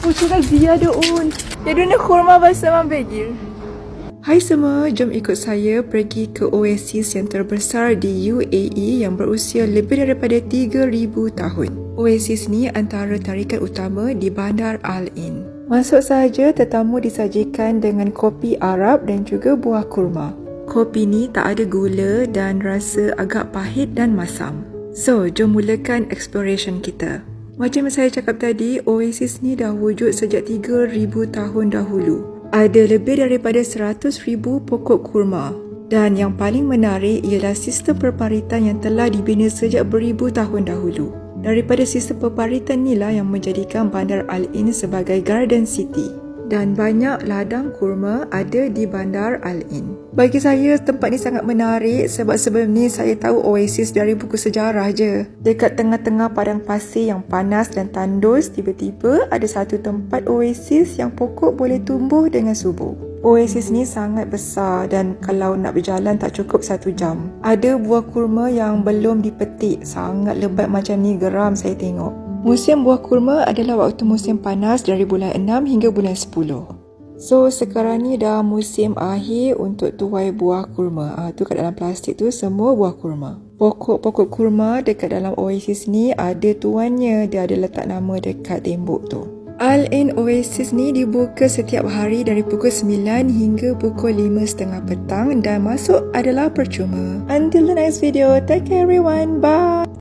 Sudah ziyadah un. Yaduna kurma bersama Begir. Hai semua, jom ikut saya pergi ke oasis yang terbesar di UAE yang berusia lebih daripada 3,000 tahun. Oasis ni antara tarikan utama di Bandar Al Ain. Masuk sahaja, tetamu disajikan dengan kopi Arab dan juga buah kurma. Kopi ni tak ada gula dan rasa agak pahit dan masam. So, jom mulakan exploration kita. Macam saya cakap tadi, oasis ni dah wujud sejak 3,000 tahun dahulu. Ada lebih daripada 100,000 pokok kurma. Dan yang paling menarik ialah sistem perparitan yang telah dibina sejak beribu tahun dahulu. Daripada sistem perparitan inilah yang menjadikan Bandar Al Ain sebagai Garden City. Dan banyak ladang kurma ada di Bandar Al Ain. Bagi saya, tempat ni sangat menarik sebab sebelum ni saya tahu oasis dari buku sejarah je. Dekat tengah-tengah padang pasir yang panas dan tandus, tiba-tiba ada satu tempat oasis yang pokok boleh tumbuh dengan subur. Oasis ni sangat besar dan kalau nak berjalan tak cukup 1 jam. Ada buah kurma yang belum dipetik, sangat lebat macam ni, geram saya tengok. Musim buah kurma adalah waktu musim panas dari bulan 6 hingga bulan 10. So sekarang ni dah musim akhir untuk tuai buah kurma. Tu kat dalam plastik tu semua buah kurma. Pokok-pokok kurma dekat dalam oasis ni ada tuannya. Dia ada letak nama dekat tembok tu. Al Ain Oasis ni dibuka setiap hari dari pukul 9 hingga pukul 5.30 petang dan masuk adalah percuma. Until the next video, take care everyone. Bye.